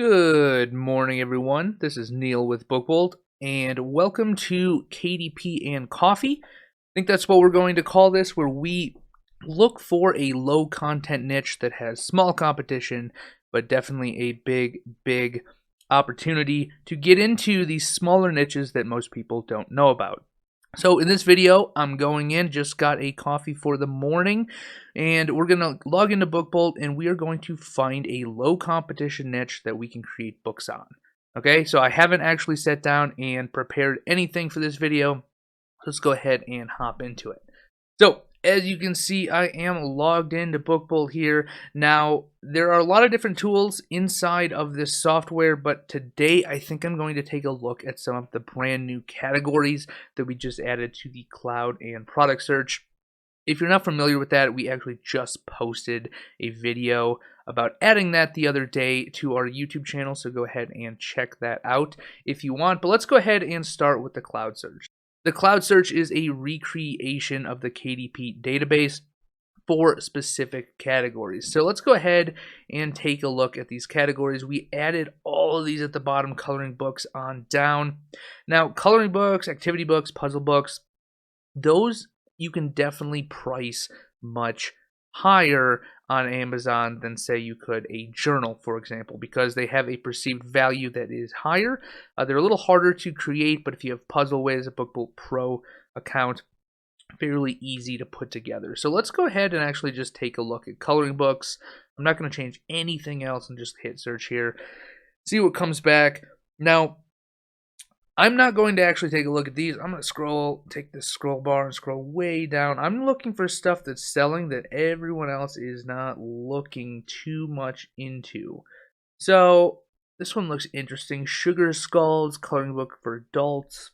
Good morning, everyone. This is Neil with Bookbolt, and welcome to KDP and Coffee. I think that's what we're going to call this, where we look for a low content niche that has small competition, but definitely a big opportunity to get into these smaller niches that most people don't know about. So in this video, I'm going in, just got a coffee for the morning, and we're going to log into BookBolt, and we are going to find a low competition niche that we can create books on. Okay, so I haven't actually sat down and prepared anything for this video. Let's go ahead and hop into it. So as you can see, I am logged into BookBolt here. Now, there are a lot of different tools inside of this software, but today I think I'm going to take a look at some of the brand new categories that we just added to the cloud and product search. If you're not familiar with that, we actually just posted a video about adding that the other day to our YouTube channel, so go ahead and check that out if you want. But let's go ahead and start with the cloud search. The cloud search is a recreation of the KDP database for specific categories. So let's go ahead and take a look at these categories. We added all of these at the bottom, coloring books on down. Now, coloring books, activity books, puzzle books, those you can definitely price much higher on Amazon than, say, you could a journal, for example, because they have a perceived value that is higher. They're a little harder to create, but if you have Puzzlewiz, a BookBolt Pro account, fairly easy to put together. So let's go ahead and actually just take a look at coloring books. I'm not going to change anything else and just hit search here. See what comes back. Now, I'm not going to actually take a look at these. I'm going to take this scroll bar and scroll way down. I'm looking for stuff that's selling that everyone else is not looking too much into. So this one looks interesting. Sugar Skulls, coloring book for adults.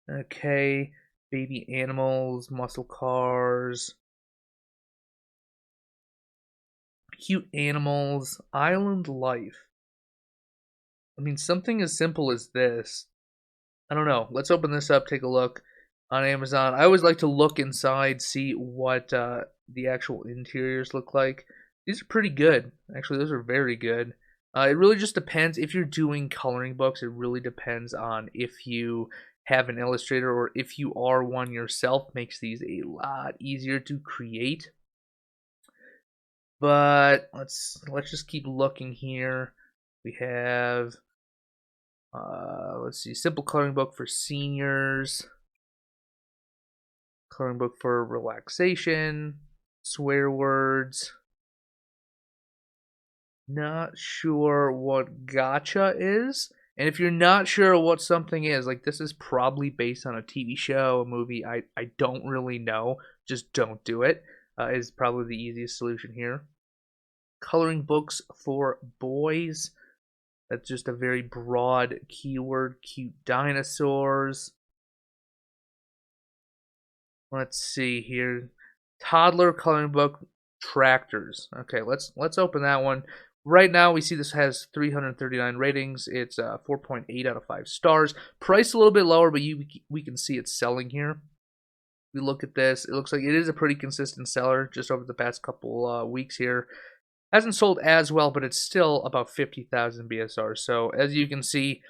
Okay, baby animals, muscle cars. Cute animals, island life. I mean, something as simple as this. I don't know. Let's open this up, take a look on Amazon. I always like to look inside, see what the actual interiors look like. These are pretty good. Actually, those are very good. It really just depends. If you're doing coloring books, it really depends on if you have an illustrator or if you are one yourself. Makes these a lot easier to create. But let's just keep looking here. We have, let's see, simple coloring book for seniors, coloring book for relaxation, swear words. Not sure what gotcha is. And if you're not sure what something is, like this is probably based on a TV show, a movie, I don't really know. Just don't do it. Is probably the easiest solution here. Coloring books for boys. That's just a very broad keyword. Cute dinosaurs. Let's see here. Toddler coloring book tractors. Okay, let's open that one. Right now, we see this has 339 ratings. It's 4.8 out of 5 stars. Priced a little bit lower, but we can see it's selling here. We look at this. It looks like it is a pretty consistent seller just over the past couple weeks here. Hasn't sold as well, but it's still about 50,000 BSR. So as you can see,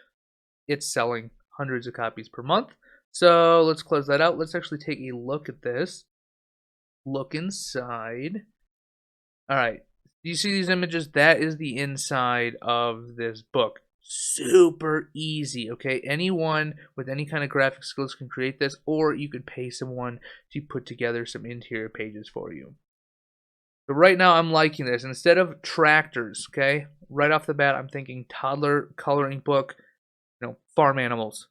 it's selling hundreds of copies per month. So let's close that out. Let's actually take a look at this. Look inside. All right. Do you see these images? That is the inside of this book. Super easy, okay? Anyone with any kind of graphic skills can create this, or you could pay someone to put together some interior pages for you. But right now, I'm liking this. Instead of tractors, okay, right off the bat, I'm thinking toddler coloring book, farm animals,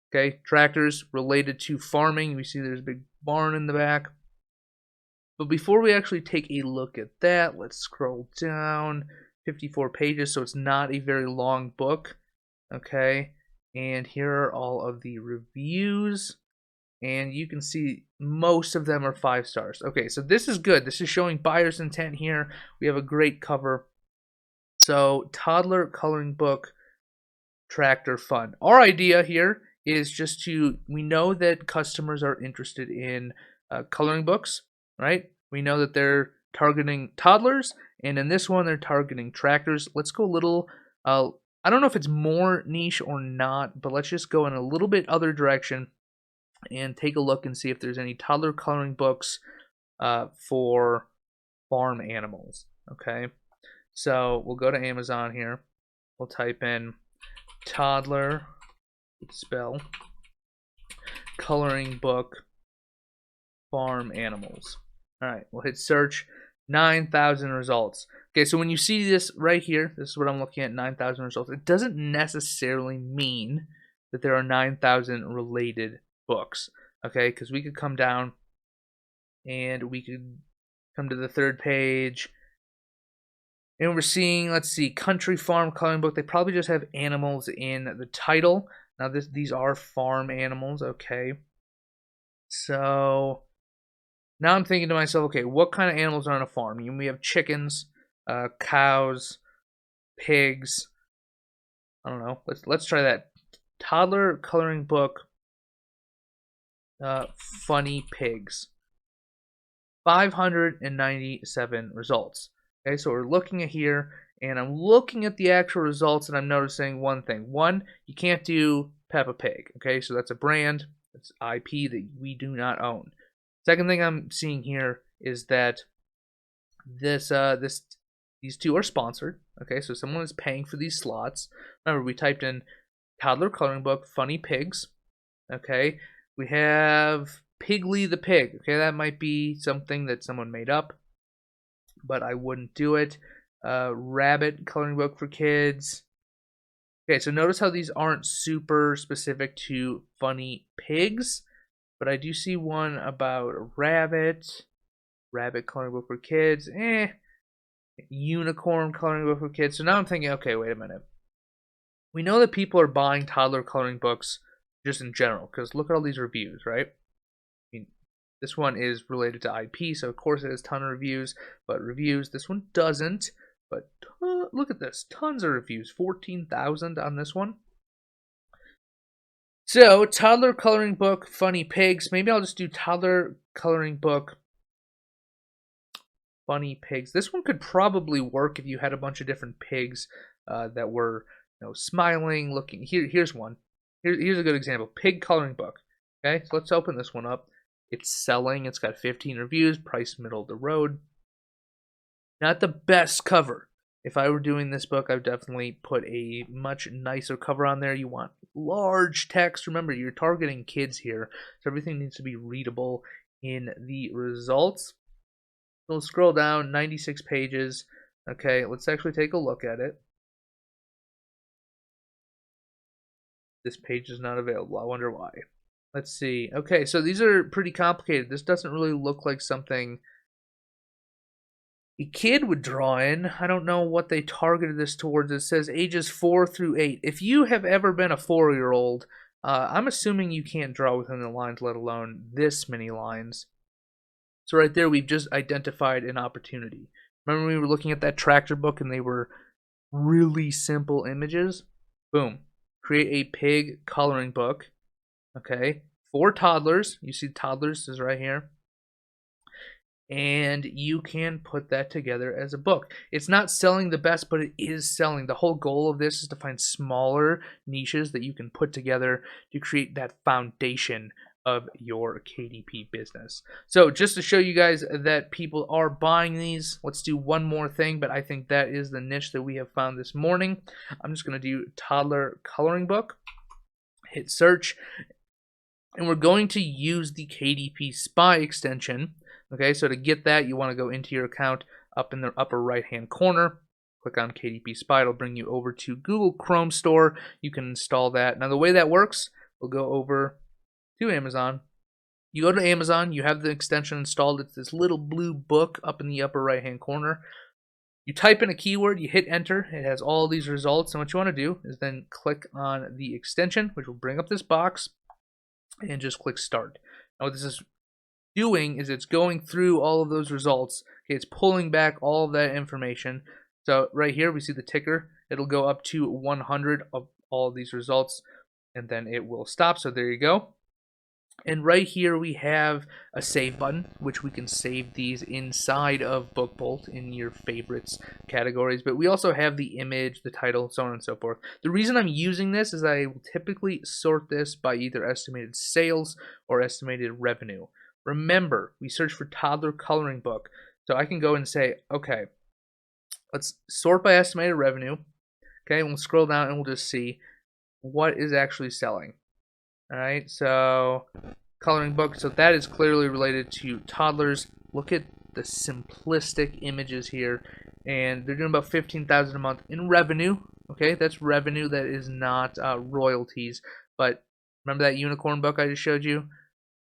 okay? Tractors related to farming. We see there's a big barn in the back. But before we actually take a look at that, let's scroll down. 54 pages, so it's not a very long book, okay? And here are all of the reviews. And you can see most of them are 5 stars. Okay, so this is good. This is showing buyer's intent here. We have a great cover. So, toddler coloring book, tractor fun. Our idea here is just we know that customers are interested in coloring books, right? We know that they're targeting toddlers, And in this one, they're targeting tractors. Let's go a little, I don't know if it's more niche or not, but let's just go in a little bit other direction and take a look and see if there's any toddler coloring books for farm animals. Okay, so we'll go to Amazon here. We'll type in toddler, spell, coloring book, farm animals. All right, we'll hit search. 9,000 results. Okay, so when you see this right here, this is what I'm looking at, 9,000 results. It doesn't necessarily mean that there are 9,000 related books. Okay, because we could come down and we could come to the third page. And we're seeing, let's see, Country Farm Coloring Book. They probably just have animals in the title. Now, these are farm animals, okay. So, now I'm thinking to myself, okay, what kind of animals are on a farm? We have chickens, cows, pigs. I don't know. Let's try that. Toddler Coloring Book, funny pigs. 597 results. Okay, so we're looking at here, and I'm looking at the actual results, and I'm noticing one thing. One, you can't do Peppa Pig. Okay, so that's a brand, it's IP that we do not own. Second thing I'm seeing here is that these two are sponsored. Okay, so someone is paying for these slots. Remember, we typed in toddler coloring book, funny pigs. Okay, we have Piggly the Pig. Okay, that might be something that someone made up, but I wouldn't do it. Rabbit coloring book for kids. Okay, so notice how these aren't super specific to funny pigs, but I do see one about a rabbit coloring book for kids. Unicorn coloring book for kids. So now I'm thinking, okay, wait a minute. We know that people are buying toddler coloring books just in general, because look at all these reviews, right? I mean, this one is related to IP, so of course it has a ton of reviews, but reviews, this one doesn't. But look at this, tons of reviews, 14,000 on this one. So, toddler coloring book, funny pigs. Maybe I'll just do toddler coloring book, funny pigs. This one could probably work if you had a bunch of different pigs that were, smiling, looking. Here's one. Here's a good example. Pig coloring book. Okay, so let's open this one up. It's selling. It's got 15 reviews. Price middle of the road. Not the best cover. If I were doing this book, I would definitely put a much nicer cover on there. You want large text. Remember, you're targeting kids here, so everything needs to be readable in the results. So we'll scroll down, 96 pages. Okay, let's actually take a look at it. This page is not available. I wonder why. Let's see. Okay, so these are pretty complicated. This doesn't really look like something a kid would draw in. I don't know what they targeted this towards. It says ages 4 through 8. If you have ever been a 4-year-old, I'm assuming you can't draw within the lines, let alone this many lines. So right there, we've just identified an opportunity. Remember we were looking at that tractor book and they were really simple images? Boom. Create a pig coloring book. Okay. For toddlers. You see toddlers is right here. And you can put that together as a book. It's not selling the best, but it is selling. The whole goal of this is to find smaller niches that you can put together to create that foundation of your KDP business. So just to show you guys that people are buying these, let's do one more thing, but I think that is the niche that we have found this morning. I'm just going to do toddler coloring book, hit search, and we're going to use the KDP Spy extension. Okay, so to get that, you want to go into your account up in the upper right-hand corner. Click on KDP Spy. It'll bring you over to Google Chrome Store. You can install that. Now, the way that works, we'll go over to Amazon. You go to Amazon. You have the extension installed. It's this little blue book up in the upper right-hand corner. You type in a keyword. You hit enter. It has all these results. And what you want to do is then click on the extension, which will bring up this box, and just click start. Now, what this is doing is it's going through all of those results. Okay, it's pulling back all of that information. So right here we see the ticker. It'll go up to 100 of all of these results, and then it will stop. So there you go. And right here we have a save button, which we can save these inside of BookBolt in your favorites categories. But we also have the image, the title, so on and so forth. The reason I'm using this is I will typically sort this by either estimated sales or estimated revenue. Remember, we search for toddler coloring book. So I can go and say, okay, let's sort by estimated revenue. Okay, and we'll scroll down and we'll just see what is actually selling. All right, so coloring book. So that is clearly related to toddlers. Look at the simplistic images here, and they're doing about 15,000 a month in revenue. Okay, that's revenue. That is not royalties. But remember that unicorn book I just showed you?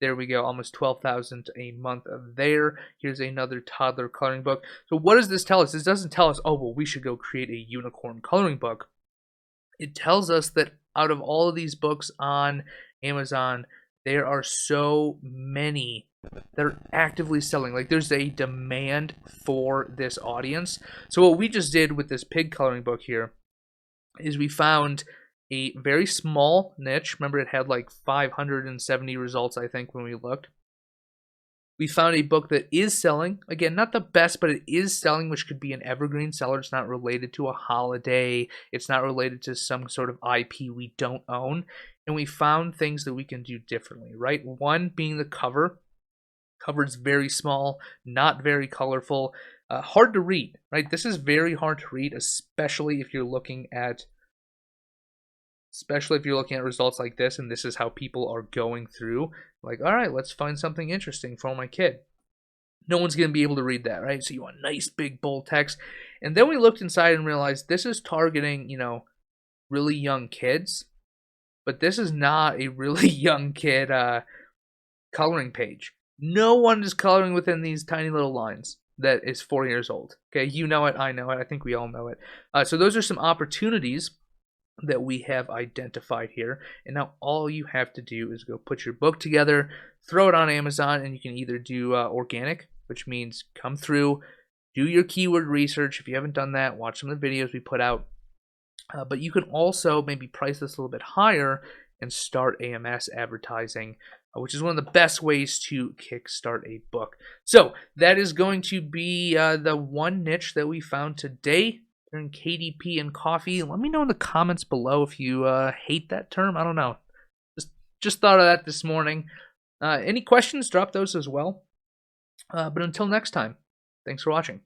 There we go, almost 12,000 a month there. Here's another toddler coloring book. So what does this tell us? This doesn't tell us, oh, well, we should go create a unicorn coloring book. It tells us that out of all of these books on Amazon, there are so many that are actively selling. Like, there's a demand for this audience. So what we just did with this pig coloring book here is we found a very small niche. Remember, it had like 570 results, I think, when we looked. We found a book that is selling. Again, not the best, but it is selling, which could be an evergreen seller. It's not related to a holiday. It's not related to some sort of IP we don't own. And we found things that we can do differently, right? One being the cover. Cover is very small, not very colorful, hard to read, right? This is very hard to read, especially if you're looking at results like this, and this is how people are going through. Like, all right, let's find something interesting for my kid. No one's going to be able to read that, right? So you want nice, big, bold text. And then we looked inside and realized this is targeting, really young kids. But this is not a really young kid coloring page. No one is coloring within these tiny little lines that is 4 years old. Okay, you know it, I know it, I think we all know it. So those are some opportunities that we have identified here, and now all you have to do is go put your book together, throw it on Amazon, and you can either do organic, which means come through, do your keyword research. If you haven't done that, watch some of the videos we put out, but you can also maybe price this a little bit higher and start AMS advertising, which is one of the best ways to kickstart a book. So that is going to be the one niche that we found today. In KDP and Coffee. Let me know in the comments below if you hate that term. I don't know. Just thought of that this morning. Any questions? Drop those as well. But until next time, thanks for watching.